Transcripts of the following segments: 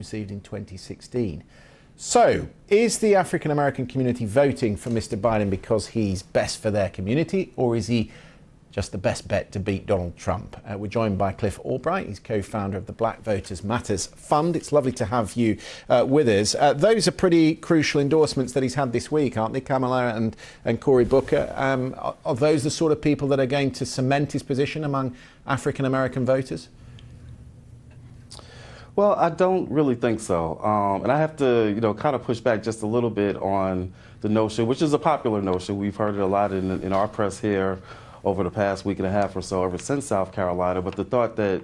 received in 2016. So, is the African American community voting for Mr. Biden because he's best for their community, or is he just the best bet to beat Donald Trump? We're joined by Cliff Albright. He's co-founder of the Black Voters Matters Fund. It's lovely to have you with us. Those are pretty crucial endorsements that he's had this week, aren't they, Kamala and Cory Booker? Are those the sort of people that are going to cement his position among African American voters? Well, I don't really think so. And I have to, kind of push back just a little bit on the notion, which is a popular notion. We've heard it a lot in our press here over the past week and a half or so, ever since South Carolina. But the thought that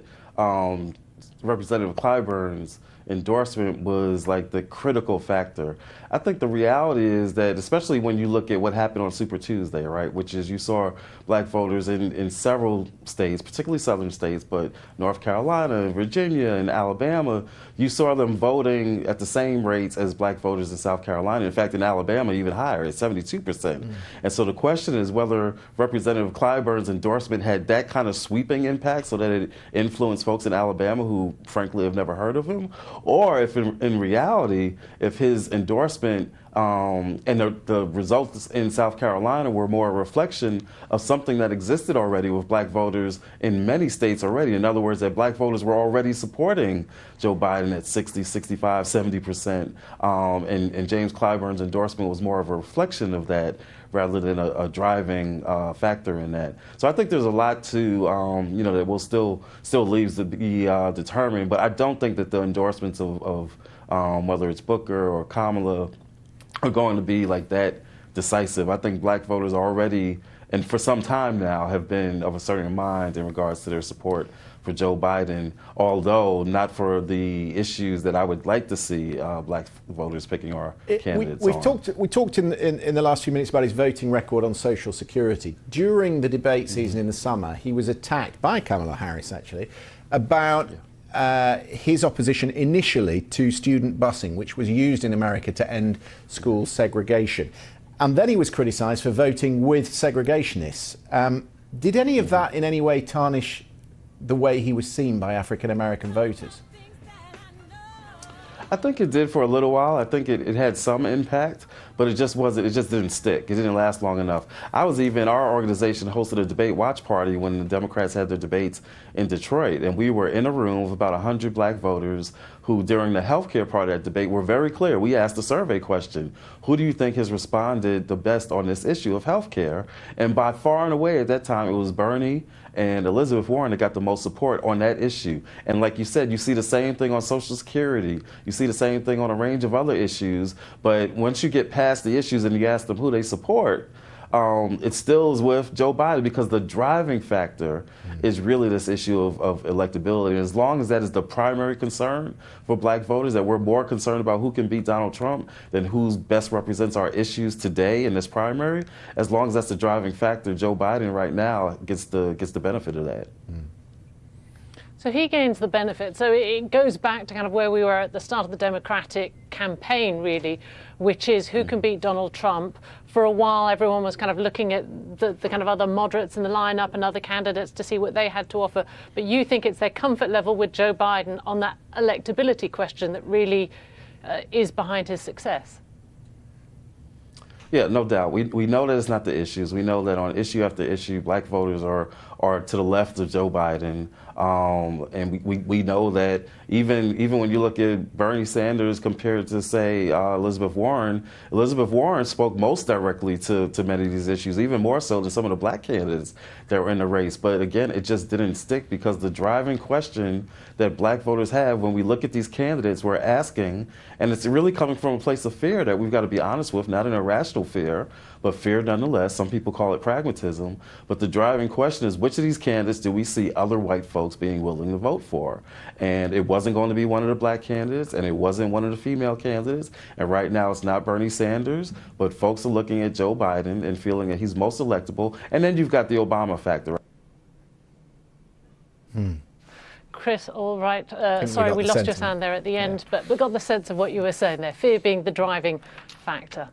Representative Clyburn's endorsement was like the critical factor. I think the reality is that, especially when you look at what happened on Super Tuesday, right, which is you saw black voters in several states, particularly southern states, but North Carolina and Virginia and Alabama, you saw them voting at the same rates as black voters in South Carolina. In fact, in Alabama, even higher, at 72%. And so the question is whether Representative Clyburn's endorsement had that kind of sweeping impact so that it influenced folks in Alabama who, frankly, have never heard of him, or if in reality, if his endorsement and the results in South Carolina were more a reflection of something that existed already with black voters in many states already. In other words, that black voters were already supporting Joe Biden at 60, 65, 70%. And James Clyburn's endorsement was more of a reflection of that rather than a driving factor in that. So I think there's a lot to, that will still leaves to be determined. But I don't think that the endorsements of whether it's Booker or Kamala are going to be like that decisive. I think black voters already, and for some time now, have been of a certain mind in regards to their support for Joe Biden, although not for the issues that I would like to see black voters picking our candidates on. We talked in the last few minutes about his voting record on Social Security. During the debate season in the summer, he was attacked by Kamala Harris, actually, about his opposition initially to student busing, which was used in America to end school segregation. And then he was criticised for voting with segregationists. Did any of that in any way tarnish the way he was seen by African American voters? I think it did for a little while. I think it had some impact, but it just didn't stick. It didn't last long enough. Our organization hosted a debate watch party when the Democrats had their debates in Detroit, and we were in a room with about 100 black voters who, during the healthcare part of that debate, were very clear. We asked a survey question: who do you think has responded the best on this issue of healthcare? And by far and away at that time, it was Bernie and Elizabeth Warren that got the most support on that issue. And like you said, you see the same thing on Social Security. You see the same thing on a range of other issues. But once you get past the issues and you ask them who they support, it still is with Joe Biden, because the driving factor is really this issue of electability. And as long as that is the primary concern for black voters, that we're more concerned about who can beat Donald Trump than who best represents our issues today in this primary, as long as that's the driving factor, Joe Biden right now gets the benefit of that. So he gains the benefit. So it goes back to kind of where we were at the start of the Democratic campaign, really, which is who can beat Donald Trump. For a while, everyone was kind of looking at the kind of other moderates in the lineup and other candidates to see what they had to offer. But you think it's their comfort level with Joe Biden on that electability question that really is behind his success? Yeah, no doubt. We know that it's not the issues. We know that on issue after issue, black voters are to the left of Joe Biden. And we know that even when you look at Bernie Sanders compared to, say, Elizabeth Warren spoke most directly to many of these issues, even more so than some of the black candidates that were in the race. But again, it just didn't stick, because the driving question that black voters have when we look at these candidates, we're asking, and it's really coming from a place of fear that we've got to be honest with, not an irrational fear, but fear nonetheless. Some people call it pragmatism. But the driving question is, which of these candidates do we see other white folks being willing to vote for? And it wasn't going to be one of the black candidates, and it wasn't one of the female candidates. And right now it's not Bernie Sanders, but folks are looking at Joe Biden and feeling that he's most electable. And then you've got the Obama factor. Chris, all right. Sorry, we lost your sound there at the end, but we got the sense of what you were saying there, fear being the driving factor.